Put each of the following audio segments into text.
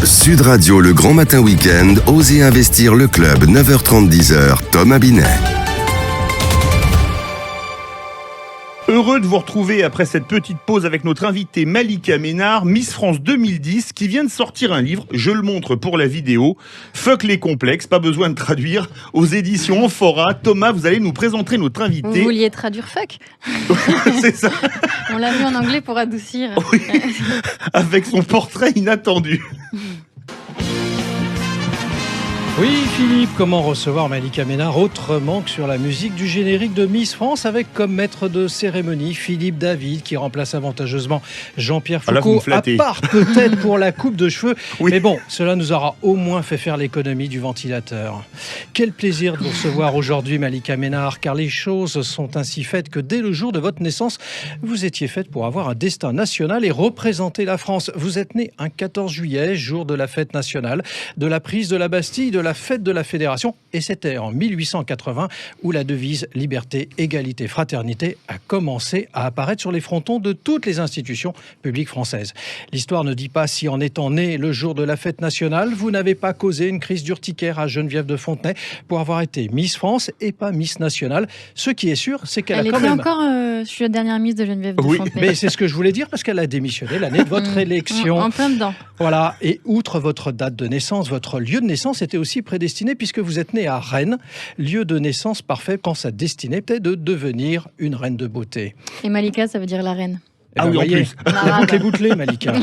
Sud Radio, le Grand Matin Week-end, Osez investir le club, 9h30, 10h, Thomas Binet. Heureux de vous retrouver après cette petite pause avec notre invitée Malika Ménard, Miss France 2010, qui vient de sortir un livre, je le montre pour la vidéo, Fuck les complexes, pas besoin de traduire, aux éditions Amphora. Thomas, vous allez nous présenter notre invitée. Vous vouliez traduire fuck? C'est ça. On l'a mis en anglais pour adoucir. Oui, avec son portrait inattendu. Oui, Philippe, comment recevoir Malika Ménard autrement que sur la musique du générique de Miss France, avec comme maître de cérémonie Philippe David, qui remplace avantageusement Jean-Pierre Foucault, à part peut-être pour la coupe de cheveux. Oui. Mais bon, cela nous aura au moins fait faire l'économie du ventilateur. Quel plaisir de vous recevoir aujourd'hui, Malika Ménard, car les choses sont ainsi faites que dès le jour de votre naissance, vous étiez faite pour avoir un destin national et représenter la France. Vous êtes née un 14 juillet, jour de la fête nationale, de la prise de la Bastille, de la fête de la Fédération, et c'était en 1880 où la devise liberté, égalité, fraternité a commencé à apparaître sur les frontons de toutes les institutions publiques françaises. L'histoire ne dit pas si en étant né le jour de la fête nationale, vous n'avez pas causé une crise d'urticaire à Geneviève de Fontenay pour avoir été Miss France et pas Miss Nationale. Ce qui est sûr, c'est qu'elle a quand même... je suis la dernière Miss de Geneviève de Fontenay. Mais c'est ce que je voulais dire, parce qu'elle a démissionné l'année de votre élection. En plein dedans. Voilà, et outre votre date de naissance, votre lieu de naissance était aussi prédestiné, puisque vous êtes né à Rennes, lieu de naissance parfait quand sa destinée était de devenir une reine de beauté. Et Malika, ça veut dire la reine. Ah oui, voyez, en plus. Bouclé, Malika.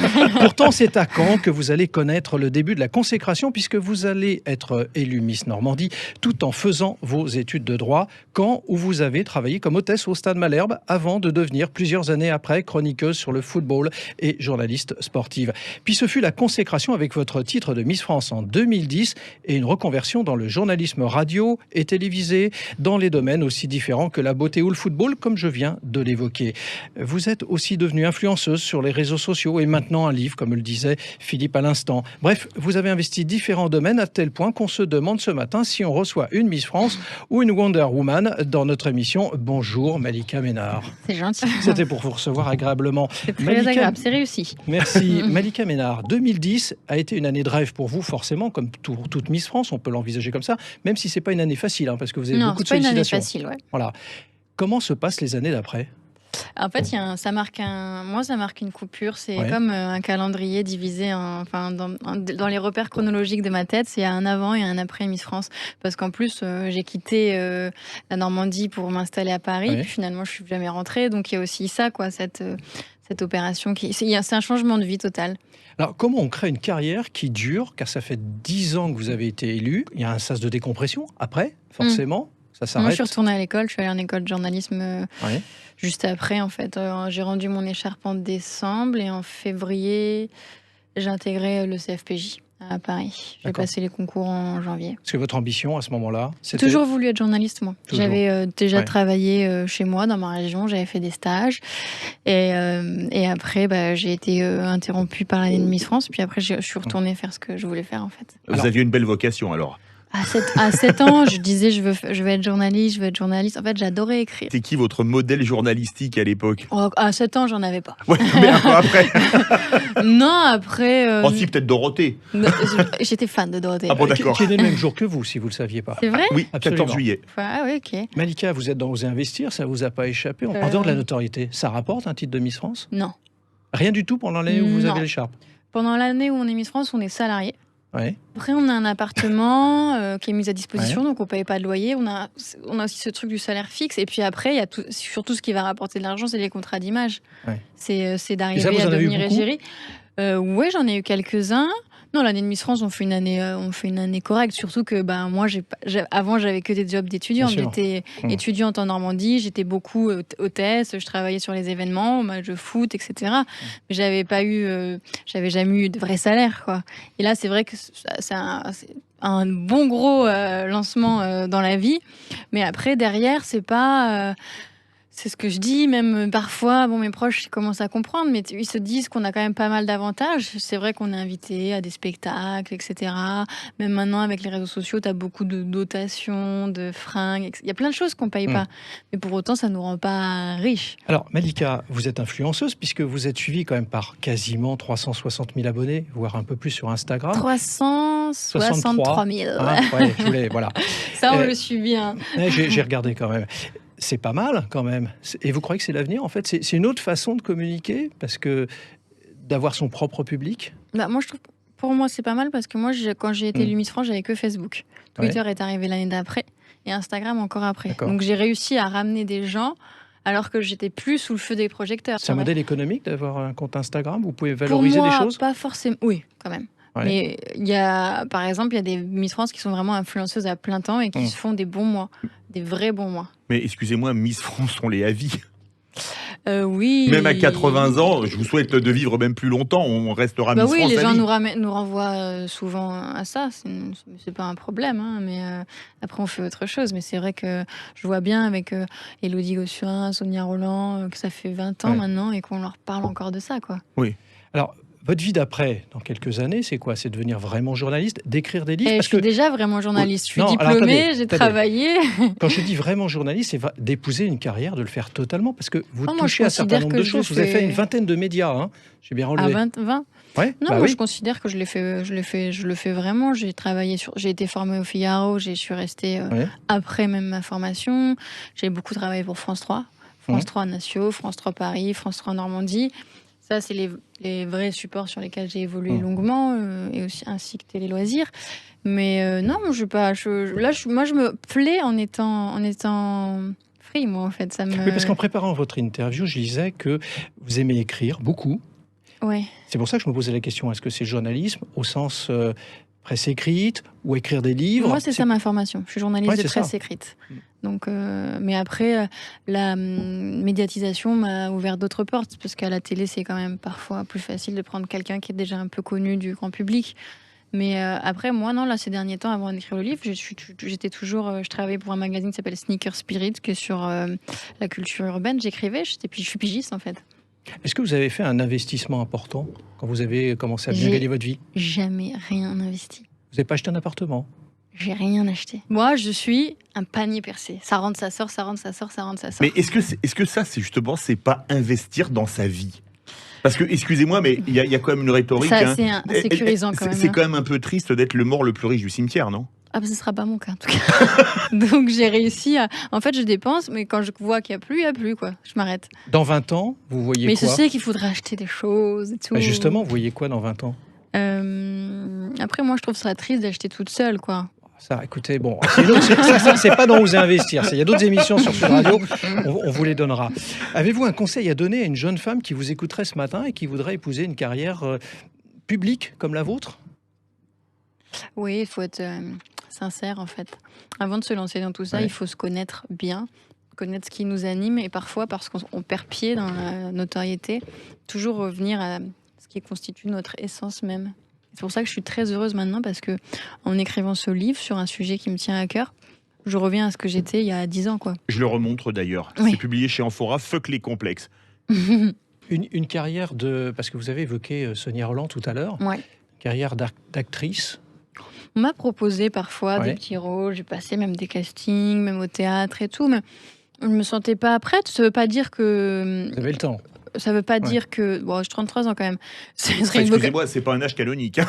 Pourtant, c'est à Caen que vous allez connaître le début de la consécration, puisque vous allez être élue Miss Normandie, tout en faisant vos études de droit. Caen, où vous avez travaillé comme hôtesse au Stade Malherbe, avant de devenir, plusieurs années après, chroniqueuse sur le football et journaliste sportive. Puis ce fut la consécration avec votre titre de Miss France en 2010 et une reconversion dans le journalisme radio et télévisé, dans les domaines aussi différents que la beauté ou le football, comme je viens de l'évoquer. Vous êtes aussi devenue influenceuse sur les réseaux sociaux et maintenant un livre, comme le disait Philippe à l'instant. Bref, vous avez investi différents domaines à tel point qu'on se demande ce matin si on reçoit une Miss France ou une Wonder Woman dans notre émission. Bonjour Malika Ménard. C'est gentil. C'était pour vous recevoir agréablement. C'est très agréable, c'est réussi. Merci. Malika Ménard, 2010 a été une année de rêve pour vous, forcément, comme toute Miss France, on peut l'envisager comme ça, même si c'est pas une année facile, parce que vous avez beaucoup de sollicitations. Non, c'est pas une année facile, ouais. Voilà. Comment se passent les années d'après ? En fait, ça marque une coupure. C'est comme un calendrier divisé dans les repères chronologiques de ma tête. C'est un avant et un après Miss France. Parce qu'en plus, j'ai quitté la Normandie pour m'installer à Paris. Puis finalement, je suis jamais rentrée. Donc, il y a aussi ça, quoi, cette opération. C'est un changement de vie total. Alors, comment on crée une carrière qui dure ? Car ça fait 10 ans que vous avez été élue. Il y a un sas de décompression après, forcément. Ça s'arrête. Moi, je suis retournée à l'école. Je suis allée en école de journalisme juste après, en fait. J'ai rendu mon écharpe en décembre et en février, j'ai intégré le CFPJ à Paris. J'ai passé les concours en janvier. Est-ce que votre ambition à ce moment-là, c'était... J'ai toujours voulu être journaliste, moi. J'avais déjà travaillé chez moi, dans ma région. J'avais fait des stages. Et après, j'ai été interrompue par l'année de Miss France. Puis après, je suis retournée faire ce que je voulais faire, en fait. Vous aviez une belle vocation, alors ? À 7 ans, je disais je veux être journaliste. En fait, j'adorais écrire. C'est qui votre modèle journalistique à l'époque ? À 7 ans, j'en avais pas. Ouais, mais après Non, après... si, peut-être Dorothée. J'étais fan de Dorothée. Ah bon, d'accord. Qui est né le même jour que vous, si vous ne le saviez pas. C'est vrai ? Oui, absolument. 14 juillet. Ah oui, ok. Malika, vous êtes dans Osez investir, ça ne vous a pas échappé. En dehors de la notoriété, ça rapporte un titre de Miss France ? Non. Rien du tout pendant l'année où vous avez l'écharpe ? Pendant l'année où on est Miss France, on est salarié. Ouais. Après, on a un appartement qui est mis à disposition, donc on ne paye pas de loyer. On a aussi ce truc du salaire fixe. Et puis après, il y a surtout ce qui va rapporter de l'argent, c'est les contrats d'image. Ouais. C'est d'arriver à devenir égérie. Oui, j'en ai eu quelques-uns. Non, l'année de Miss France, on fait une année correcte. Surtout que moi, avant, j'avais que des jobs d'étudiante. J'étais étudiante en Normandie, j'étais beaucoup hôtesse, je travaillais sur les événements, matchs de foot, etc. Mais j'avais jamais eu de vrai salaire, quoi. Et là, c'est vrai que c'est un bon gros lancement dans la vie. Mais après, derrière, c'est pas C'est ce que je dis, même parfois, mes proches commencent à comprendre, mais ils se disent qu'on a quand même pas mal d'avantages. C'est vrai qu'on est invité à des spectacles, etc. Même maintenant, avec les réseaux sociaux, tu as beaucoup de dotations, de fringues. Il y a plein de choses qu'on paye pas. Mais pour autant, ça nous rend pas riches. Alors, Malika, vous êtes influenceuse, puisque vous êtes suivie quand même par quasiment 360 000 abonnés, voire un peu plus sur Instagram. 363 000. Ah, ouais, je voulais, voilà. Ça, on le suit bien. J'ai regardé quand même. C'est pas mal quand même. Et vous croyez que c'est l'avenir en fait? C'est une autre façon de communiquer parce que d'avoir son propre public. Moi, je trouve, pour moi, c'est pas mal parce que moi, quand j'ai été élue Miss France, j'avais que Facebook. Twitter est arrivé l'année d'après et Instagram encore après. Donc j'ai réussi à ramener des gens alors que j'étais plus sous le feu des projecteurs. C'est un modèle économique d'avoir un compte Instagram? Vous pouvez valoriser des choses? Pas forcément. Oui, quand même. Mais par exemple, il y a des Miss France qui sont vraiment influenceuses à plein temps et qui se font des bons mois, des vrais bons mois. Mais excusez-moi, Miss France, on l'est à vie. Oui. Même à 80 ans, je vous souhaite de vivre même plus longtemps, on restera Miss France à vie. Oui, les gens nous renvoient souvent à ça, c'est pas un problème, hein, mais après on fait autre chose. Mais c'est vrai que je vois bien avec Élodie Gossuin, Sonia Rolland, que ça fait 20 ans maintenant et qu'on leur parle encore de ça, quoi. Oui. Alors, votre vie d'après, dans quelques années, c'est quoi? C'est devenir vraiment journaliste, d'écrire des livres? Je suis déjà vraiment journaliste. Je suis diplômée, j'ai travaillé. Quand je dis vraiment journaliste, c'est d'épouser une carrière, de le faire totalement, parce que vous touchez à un certain nombre de choses. Vous avez fait une vingtaine de médias, hein. J'ai bien relevé. 20 Ouais, non, moi je considère que je le fais vraiment. J'ai été formée au Figaro, je suis restée après même ma formation. J'ai beaucoup travaillé pour France 3, France 3 Natio, France 3 Paris, France 3 Normandie. Ça, c'est les vrais supports sur lesquels j'ai évolué longuement, et aussi ainsi que Télé Loisirs. Mais non, moi, je me plais en étant free, moi, en fait. Oui, parce qu'en préparant votre interview, je lisais que vous aimez écrire beaucoup. Ouais. C'est pour ça que je me posais la question, est-ce que c'est journalisme au sens presse écrite ou écrire des livres? Moi, c'est ça ma formation. Je suis journaliste de presse écrite. Donc, mais après, la médiatisation m'a ouvert d'autres portes, parce qu'à la télé, c'est quand même parfois plus facile de prendre quelqu'un qui est déjà un peu connu du grand public. Mais après, moi, non, là, ces derniers temps, avant d'écrire le livre, je travaillais pour un magazine qui s'appelle Sneaker Spirit, qui est sur la culture urbaine. J'écrivais, puis je suis pigiste, en fait. Est-ce que vous avez fait un investissement important quand vous avez commencé à bien gagner votre vie? Jamais rien investi. Vous n'avez pas acheté un appartement? J'ai rien acheté. Moi, je suis un panier percé. Ça rentre, ça sort, ça rentre, ça sort, ça rentre, ça sort. Mais est-ce que ça, c'est justement, c'est pas investir dans sa vie? Parce que, excusez-moi, mais il y a quand même une rhétorique. Ça, c'est insécurisant quand même. C'est quand même un peu triste d'être le mort le plus riche du cimetière, non? Ah bah ce sera pas mon cas en tout cas. Donc j'ai réussi à... En fait je dépense, mais quand je vois qu'il n'y a plus quoi. Je m'arrête. Dans 20 ans, vous voyez quoi? Mais je sais qu'il faudrait acheter des choses et tout. Bah justement, vous voyez quoi dans 20 ans? Après moi je trouve ça triste d'acheter toute seule quoi. Ça, écoutez, bon, ça c'est pas dans Oser investir. Il y a d'autres émissions sur Sud Radio, on vous les donnera. Avez-vous un conseil à donner à une jeune femme qui vous écouterait ce matin et qui voudrait épouser une carrière publique comme la vôtre? Oui, il faut être sincère en fait. Avant de se lancer dans tout ça, il faut se connaître bien, connaître ce qui nous anime, et parfois, parce qu'on perd pied dans la notoriété, toujours revenir à ce qui constitue notre essence même. C'est pour ça que je suis très heureuse maintenant, parce que en écrivant ce livre sur un sujet qui me tient à cœur, je reviens à ce que j'étais il y a 10 ans, quoi. Je le remontre d'ailleurs. C'est publié chez Amphora, Fuck les complexes. Une carrière parce que vous avez évoqué Sonia Rolland tout à l'heure. Ouais. Carrière d'actrice. On m'a proposé parfois des petits rôles, j'ai passé même des castings, même au théâtre et tout, mais je me sentais pas prête. Ça veut pas dire que... Vous avez le temps. Ça veut pas dire que... Bon, j'ai 33 ans quand même. Excusez-moi, c'est pas un âge canonique. Hein.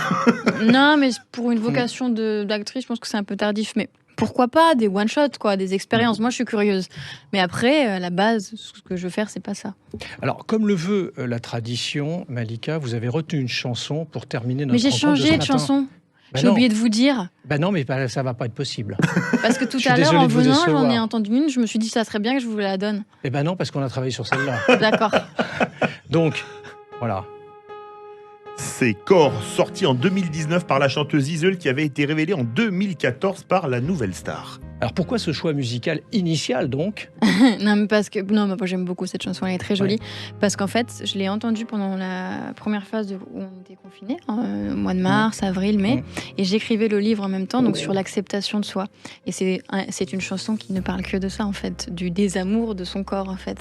Non, mais pour une vocation d'actrice, je pense que c'est un peu tardif. Mais pourquoi pas des one-shots, quoi, des expériences. Moi, je suis curieuse. Mais après, à la base, ce que je veux faire, c'est pas ça. Alors, comme le veut la tradition, Malika, vous avez retenu une chanson pour terminer notre rencontre. Mais j'ai changé de chanson. J'ai oublié de vous dire. Non, mais ça va pas être possible. Parce que tout à l'heure, en venant, j'en ai entendu une. Je me suis dit, ça serait bien que je vous la donne. Non, parce qu'on a travaillé sur celle-là. D'accord. Donc, voilà. C'est Corps, sorti en 2019 par la chanteuse Iseul, qui avait été révélée en 2014 par la Nouvelle Star. Alors pourquoi ce choix musical initial donc? Non, mais parce que moi j'aime beaucoup cette chanson, elle est très jolie. Parce qu'en fait, je l'ai entendue pendant la première phase où on était confinés, au mois de mars, avril, mai, et j'écrivais le livre en même temps, donc sur l'acceptation de soi. Et c'est une chanson qui ne parle que de ça en fait, du désamour de son corps en fait.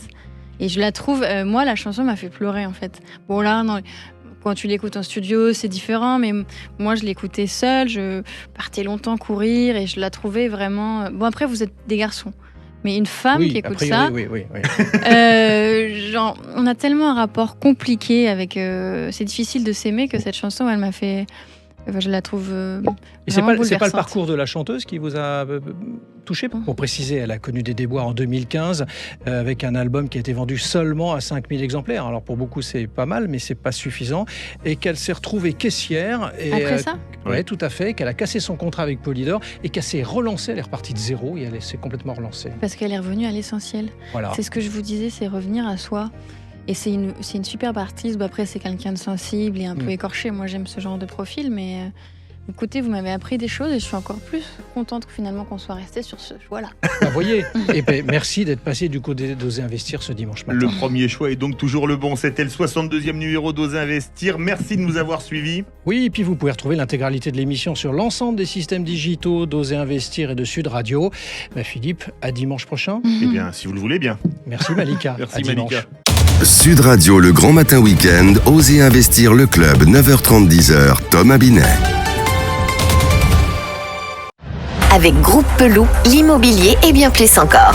Et je la trouve, moi la chanson m'a fait pleurer en fait. Bon là, non. Quand tu l'écoutes en studio, c'est différent, mais moi, je l'écoutais seule, je partais longtemps courir et je la trouvais vraiment... Bon, après, vous êtes des garçons, mais une femme qui écoute ça... Oui. Genre, on a tellement un rapport compliqué avec... c'est difficile de s'aimer que cette chanson, elle m'a fait... Enfin, je la trouve et c'est pas le parcours de la chanteuse qui vous a touché? Pour préciser, elle a connu des déboires en 2015 avec un album qui a été vendu seulement à 5000 exemplaires. Alors pour beaucoup c'est pas mal, mais c'est pas suffisant. Et qu'elle s'est retrouvée caissière. Et, après ça? Oui, tout à fait. Qu'elle a cassé son contrat avec Polydor et qu'elle s'est relancée. Elle est repartie de zéro et elle s'est complètement relancée. Parce qu'elle est revenue à l'essentiel. Voilà. C'est ce que je vous disais, c'est revenir à soi. Et c'est une superbe artiste. Après, c'est quelqu'un de sensible et un peu écorché. Moi, j'aime ce genre de profil, mais écoutez, vous m'avez appris des choses et je suis encore plus contente finalement qu'on soit resté sur ce choix-là. Vous voyez, et merci d'être passé du côté d'Oser Investir ce dimanche matin. Le premier choix est donc toujours le bon. C'était le 62e numéro d'Oser Investir. Merci de nous avoir suivis. Oui, et puis vous pouvez retrouver l'intégralité de l'émission sur l'ensemble des systèmes digitaux d'Oser Investir et de Sud Radio. Philippe, à dimanche prochain. Eh bien, si vous le voulez bien. Merci Malika. Merci Malika. Sud Radio, le Grand Matin Week-end, Osez Investir le club, 9h30, 10h, Thomas Binet. Avec Groupe Peloux, l'immobilier et bien plus encore.